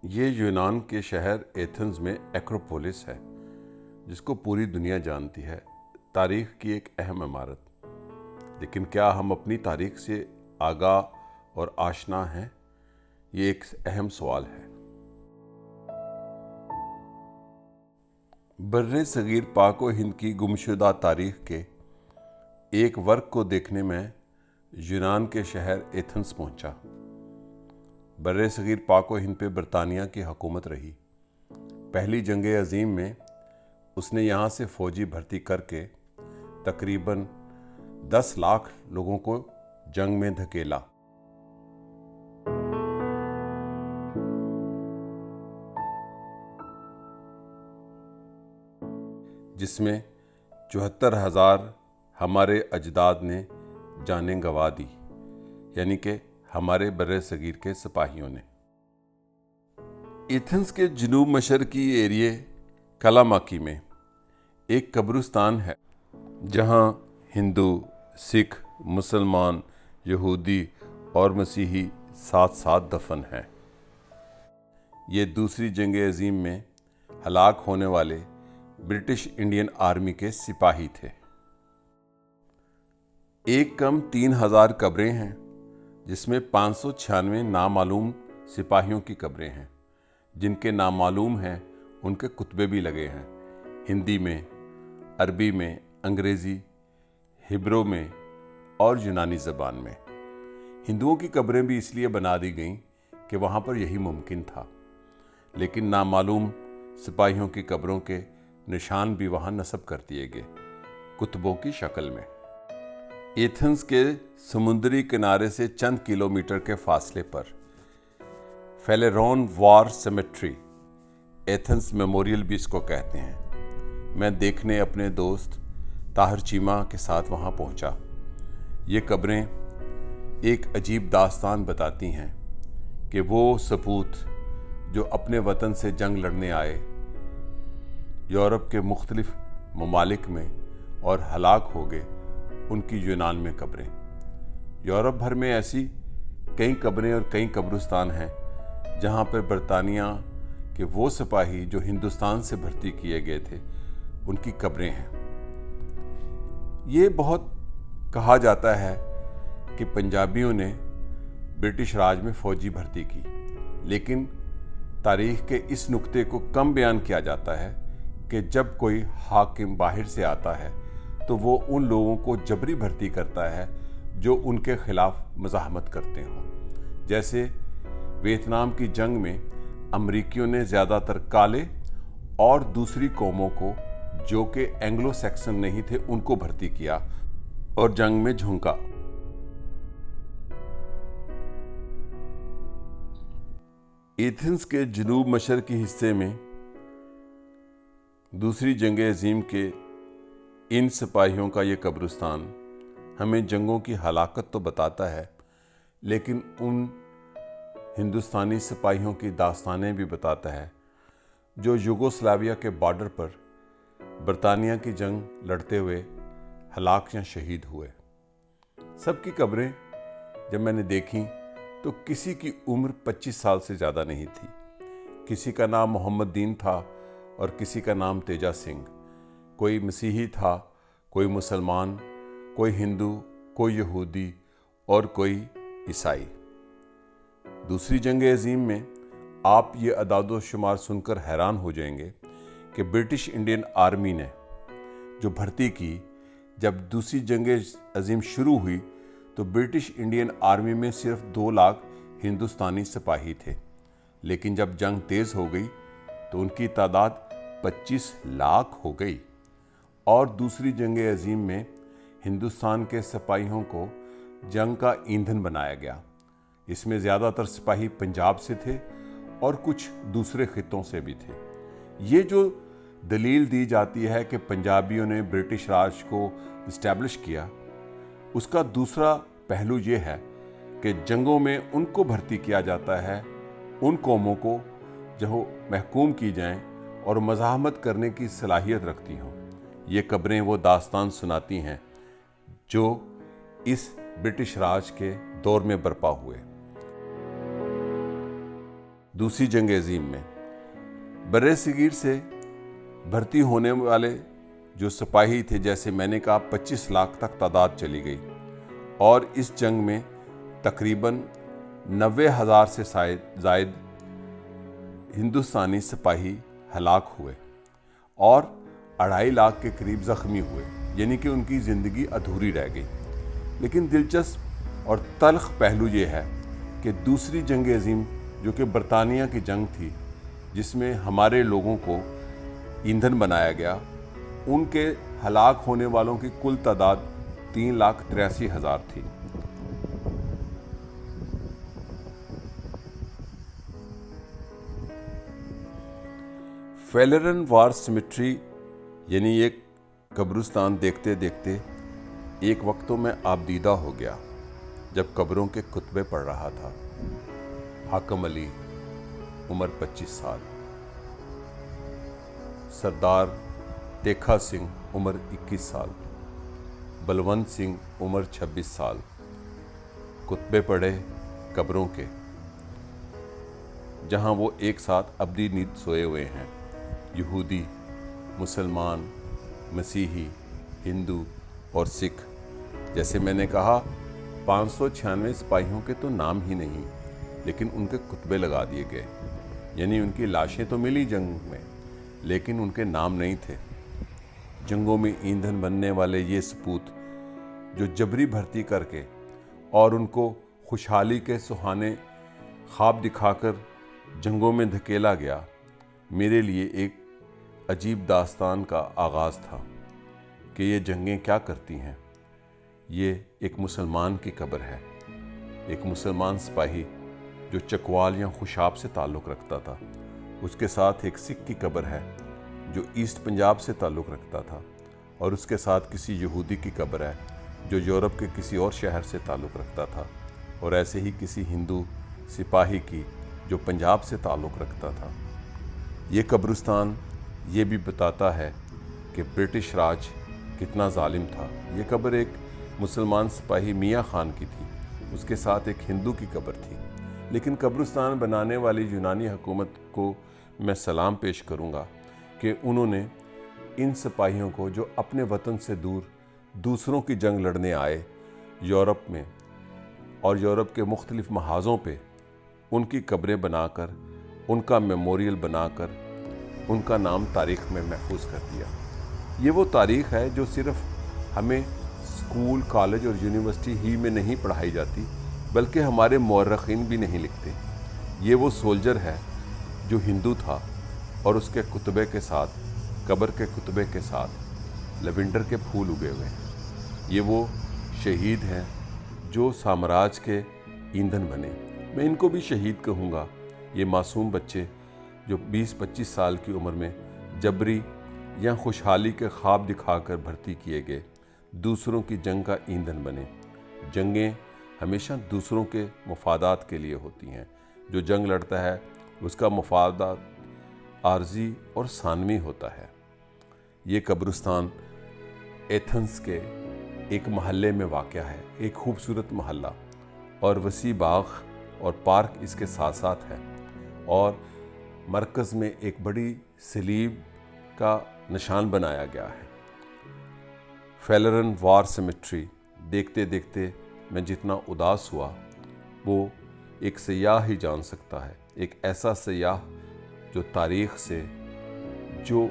ये यूनान के शहर एथेंस में एक्रोपोलिस है, जिसको पूरी दुनिया जानती है। तारीख़ की एक अहम इमारत। लेकिन क्या हम अपनी तारीख़ से आगाह और आशना हैं? ये एक अहम सवाल है। बर्रे सगीर पाक व हिंद की गुमशुदा तारीख़ के एक वर्क को देखने में यूनान के शहर एथेंस पहुंचा। बर्रे सगीर पाक व हिंद पे बरतानिया की हुकूमत रही। पहली जंग अज़ीम में उसने यहाँ से फ़ौजी भर्ती करके तकरीबन 10 लाख लोगों को जंग में धकेला। जिसमें 74,000 हमारे अजदाद ने जानें गंवा दी, यानी कि हमारे बर्रे सगीर के सिपाहियों ने। एथेंस के जनूब मशरकी एरिए कालामाकी में एक कब्रिस्तान है, जहाँ हिंदू, सिख, मुसलमान, यहूदी और मसीही साथ साथ दफन हैं। ये दूसरी जंग अज़ीम में हलाक होने वाले ब्रिटिश इंडियन आर्मी के सिपाही थे। एक कम 3,000 कब्रें हैं, जिसमें 596 नामालूम सिपाहियों की कब्रें हैं। जिनके नामालूम हैं उनके कुतबे भी लगे हैं, हिंदी में, अरबी में, अंग्रेज़ी, हिब्रू में और यूनानी ज़बान में। हिंदुओं की कब्रें भी इसलिए बना दी गईं कि वहाँ पर यही मुमकिन था, लेकिन नामालूम सिपाहियों की कब्रों के निशान भी वहाँ नस्ब कर दिए गए, कुतबों की शक्ल में। एथेंस के समुद्री किनारे से चंद किलोमीटर के फासले पर फेलेरोन वॉर सेमेट्री, एथेंस मेमोरियल भी इसको कहते हैं, मैं देखने अपने दोस्त ताहिर चीमा के साथ वहाँ पहुँचा। ये कब्रें एक अजीब दास्तान बताती हैं कि वो सपूत जो अपने वतन से जंग लड़ने आए यूरोप के मुख्तलिफ ममालिक में और हलाक हो गए, उनकी यूनान में कब्रें। यूरोप भर में ऐसी कई कब्रें और कई कब्रिस्तान हैं जहाँ पर बरतानिया के वो सिपाही जो हिंदुस्तान से भर्ती किए गए थे, उनकी कब्रें हैं। ये बहुत कहा जाता है कि पंजाबियों ने ब्रिटिश राज में फ़ौजी भर्ती की, लेकिन तारीख़ के इस नुक्ते को कम बयान किया जाता है कि जब कोई हाकिम बाहर से आता है तो वो उन लोगों को जबरी भर्ती करता है जो उनके ख़िलाफ़ मज़ाहमत करते हों। जैसे वियतनाम की जंग में अमरीकियों ने ज़्यादातर काले और दूसरी कौमों को, जो कि एंग्लो सैक्सन नहीं थे, उनको भर्ती किया और जंग में झोंका। एथेंस के जनूब मशरकी हिस्से में दूसरी जंग अज़ीम के इन सिपाहियों का ये कब्रिस्तान हमें जंगों की हलाकत तो बताता है, लेकिन उन हिंदुस्तानी सिपाहियों की दास्तानें भी बताता है जो यूगोस्लाविया के बॉर्डर पर बरतानिया की जंग लड़ते हुए हलाक या शहीद हुए। सबकी कब्रें जब मैंने देखी तो किसी की उम्र 25 साल से ज़्यादा नहीं थी। किसी का नाम मोहम्मद दीन था और किसी का नाम तेजा सिंह। कोई मसीही था, कोई मुसलमान, कोई हिंदू, कोई यहूदी और कोई ईसाई। दूसरी जंग अज़ीम में आप ये अदाद शुमार सुनकर हैरान हो जाएंगे कि ब्रिटिश इंडियन आर्मी ने जो भर्ती की, जब दूसरी जंग अज़ीम शुरू हुई तो ब्रिटिश इंडियन आर्मी में सिर्फ 2 लाख हिंदुस्तानी सिपाही थे, लेकिन जब जंग तेज़ हो गई तो उनकी तादाद 25 लाख हो गई। और दूसरी जंग अज़ीम में हिंदुस्तान के सिपाहियों को जंग का ईंधन बनाया गया। इसमें ज़्यादातर सिपाही पंजाब से थे और कुछ दूसरे खित्तों से भी थे। ये जो दलील दी जाती है कि पंजाबियों ने ब्रिटिश राज को इस्टेब्लिश किया, उसका दूसरा पहलू ये है कि जंगों में उनको भर्ती किया जाता है, उन कौमों को जो महकूम की जाएं और मज़ाहमत करने की सलाहियत रखती हों। ये कब्रें वो दास्तान सुनाती हैं जो इस ब्रिटिश राज के दौर में बरपा हुए। दूसरी जंग अजीम में बर्रे सगीर से भर्ती होने वाले जो सिपाही थे, जैसे मैंने कहा 25 लाख तक तादाद चली गई, और इस जंग में तकरीबन 90,000 से ज़ायद हिंदुस्तानी सिपाही हलाक हुए और 2.5 लाख के करीब ज़ख्मी हुए, यानी कि उनकी ज़िंदगी अधूरी रह गई। लेकिन दिलचस्प और तल्ख पहलू ये है कि दूसरी जंग अजीम, जो कि बरतानिया की जंग थी, जिसमें हमारे लोगों को ईंधन बनाया गया, उनके हलाक होने वालों की कुल तादाद 3,83,000 थी। फेलरन वार सिमेट्री यानी एक कब्रिस्तान देखते देखते एक वक्त तो मैं आबदीदा हो गया जब कब्रों के खुतबे पढ़ रहा था। हाकम अली उम्र 25 साल, सरदार तेखा सिंह उम्र 21 साल, बलवंत सिंह उम्र 26 साल, खुतबे पढ़े कब्रों के, जहां वो एक साथ अब्दी नींद सोए हुए हैं। यहूदी, मुसलमान, मसीही, हिंदू और सिख, जैसे मैंने कहा 596 सिपाहियों के तो नाम ही नहीं, लेकिन उनके खुतबे लगा दिए गए, यानी उनकी लाशें तो मिली जंग में, लेकिन उनके नाम नहीं थे। जंगों में ईंधन बनने वाले ये सपूत जो जबरी भर्ती करके और उनको खुशहाली के सुहाने ख्वाब दिखाकर जंगों में धकेला गया, मेरे लिए एक अजीब दास्तान का आगाज़ था कि ये जंगें क्या करती हैं। ये एक मुसलमान की कब्र है, एक मुसलमान सिपाही जो चकवाल या खुशाब से ताल्लुक़ रखता था। उसके साथ एक सिख की कब्र है जो ईस्ट पंजाब से ताल्लुक़ रखता था, और उसके साथ किसी यहूदी की कब्र है जो यूरोप के किसी और शहर से ताल्लुक़ रखता था, और ऐसे ही किसी हिंदू सिपाही की जो पंजाब से ताल्लुक़ रखता था। ये कब्रिस्तान ये भी बताता है कि ब्रिटिश राज कितना जालिम था। ये कब्र एक मुसलमान सिपाही मियाँ खान की थी, उसके साथ एक हिंदू की कब्र थी। लेकिन कब्रिस्तान बनाने वाली यूनानी हुकूमत को मैं सलाम पेश करूँगा कि उन्होंने इन सिपाहियों को जो अपने वतन से दूर दूसरों की जंग लड़ने आए यूरोप में, और यूरोप के मुख्तलिफ महाज़ों पे उनकी कब्रें बनाकर, उनका मेमोरियल बनाकर, उनका नाम तारीख़ में महफूज कर दिया। ये वो तारीख़ है जो सिर्फ़ हमें स्कूल, कॉलेज और यूनिवर्सिटी ही में नहीं पढ़ाई जाती, बल्कि हमारे मौरख़ीन भी नहीं लिखते। ये वो सोल्जर है जो हिंदू था और उसके कुतबे के साथ, कब्र के कुतबे के साथ लवेंडर के फूल उगे हुए हैं। ये वो शहीद हैं जो साम्राज्य के ईंधन बने। मैं इनको भी शहीद कहूँगा। ये मासूम बच्चे जो 20-25 साल की उम्र में जबरी या खुशहाली के ख्वाब दिखाकर भर्ती किए गए, दूसरों की जंग का ईंधन बने। जंगें हमेशा दूसरों के मफादात के लिए होती हैं। जो जंग लड़ता है उसका मफादात आर्जी और सानवी होता है। ये कब्रिस्तान एथेंस के एक महल्ले में वाक़या है, एक खूबसूरत महल्ला, और वसी बाग और पार्क इसके साथ साथ है, और मरकज़ में एक बड़ी सलीब का निशान बनाया गया है। फेलरन वार सिमेट्री देखते देखते मैं जितना उदास हुआ वो एक सयाह ही जान सकता है। एक ऐसा सयाह जो तारीख़ से, जो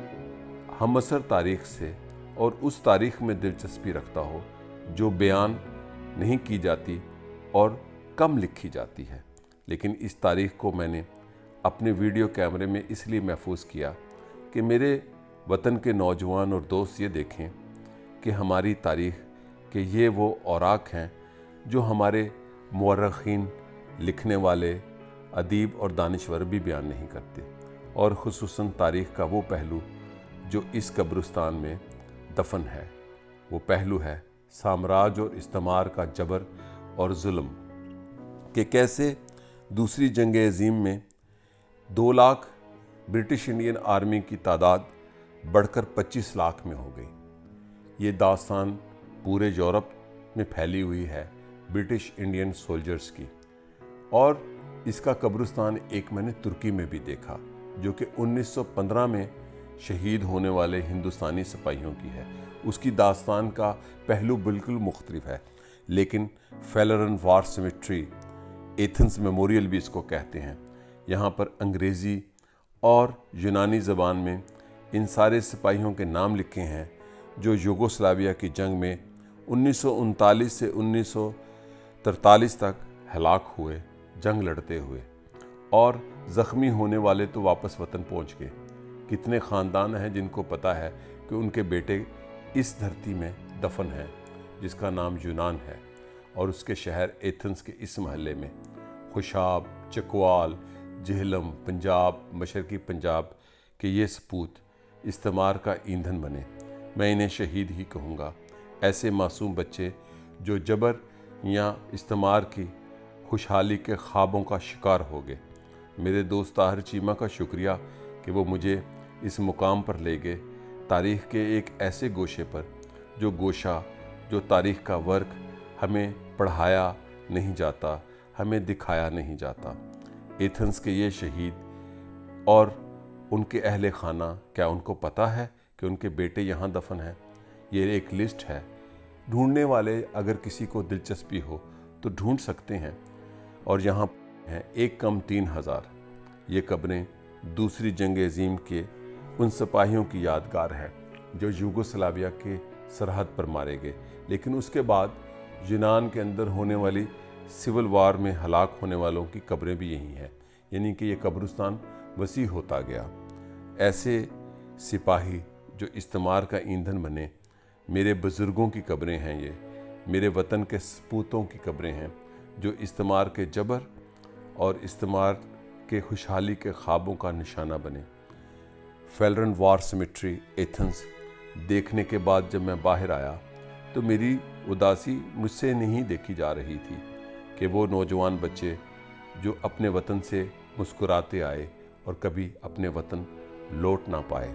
हमअसर तारीख़ से और उस तारीख़ में दिलचस्पी रखता हो जो बयान नहीं की जाती और कम लिखी जाती है। लेकिन इस तारीख़ को मैंने अपने वीडियो कैमरे में इसलिए महफूज किया कि मेरे वतन के नौजवान और दोस्त ये देखें कि हमारी तारीख़ के ये वो औराक हैं जो हमारे मौरख़ीन, लिखने वाले अदीब और दानिश्वर भी बयान नहीं करते, और ख़ुसूसन तारीख़ का वो पहलू जो इस कब्रिस्तान में दफन है। वो पहलू है साम्राज्य और इस्तेमार का जबर और जुल्म, कि कैसे दूसरी जंग अज़ीम में 2 लाख ब्रिटिश इंडियन आर्मी की तादाद बढ़कर 25 लाख में हो गई। ये दास्तान पूरे यूरोप में फैली हुई है ब्रिटिश इंडियन सोल्जर्स की, और اس کا قبرستان ایک میں نے ترکی میں بھی دیکھا، جو کہ 1915 میں شہید ہونے والے ہندوستانی سپاہیوں کی ہے۔ اس کی داستان کا پہلو بالکل مختلف ہے، لیکن فیلرن وار سیمیٹری، ایتھنز میموریل بھی اس کو کہتے ہیں، یہاں پر انگریزی اور یونانی زبان میں ان سارے سپاہیوں کے نام لکھے ہیں جو یوگوسلاویہ کی جنگ میں 1939 سے 1943 تک ہلاک ہوئے، جنگ لڑتے ہوئے، اور زخمی ہونے والے تو واپس وطن پہنچ گئے۔ کتنے خاندان ہیں جن کو پتہ ہے کہ ان کے بیٹے اس دھرتی میں دفن ہیں جس کا نام یونان ہے، اور اس کے شہر ایتھنز کے اس محلے میں۔ خوشاب، چکوال، جہلم، پنجاب، مشرقی پنجاب کے یہ سپوت استعمار کا ایندھن بنے۔ میں انہیں شہید ہی کہوں گا، ایسے معصوم بچے جو جبر یا استعمار کی خوشحالی کے خوابوں کا شکار ہو گئے۔ میرے دوست طاہر چیمہ کا شکریہ کہ وہ مجھے اس مقام پر لے گئے، تاریخ کے ایک ایسے گوشے پر جو تاریخ کا ورق ہمیں پڑھایا نہیں جاتا، ہمیں دکھایا نہیں جاتا۔ ایتھنز کے یہ شہید اور ان کے اہل خانہ، کیا ان کو پتہ ہے کہ ان کے بیٹے یہاں دفن ہیں؟ یہ ایک لسٹ ہے، ڈھونڈنے والے اگر کسی کو دلچسپی ہو تو ڈھونڈ سکتے ہیں، اور یہاں ہیں 1 + 3,000۔ یہ قبریں دوسری جنگ عظیم کے ان سپاہیوں کی یادگار ہے جو یوگوسلاویہ کے سرحد پر مارے گئے، لیکن اس کے بعد یونان کے اندر ہونے والی سول وار میں ہلاک ہونے والوں کی قبریں بھی یہی ہیں، یعنی کہ یہ قبرستان وسیع ہوتا گیا۔ ایسے سپاہی جو استعمار کا ایندھن بنے، میرے بزرگوں کی قبریں ہیں، یہ میرے وطن کے سپوتوں کی قبریں ہیں جو استعمار کے جبر اور استعمار کے خوشحالی کے خوابوں کا نشانہ بنے۔ فیلرن وار سیمیٹری، ایتھنز دیکھنے کے بعد جب میں باہر آیا تو میری اداسی مجھ سے نہیں دیکھی جا رہی تھی کہ وہ نوجوان بچے جو اپنے وطن سے مسکراتے آئے اور کبھی اپنے وطن لوٹ نہ پائے۔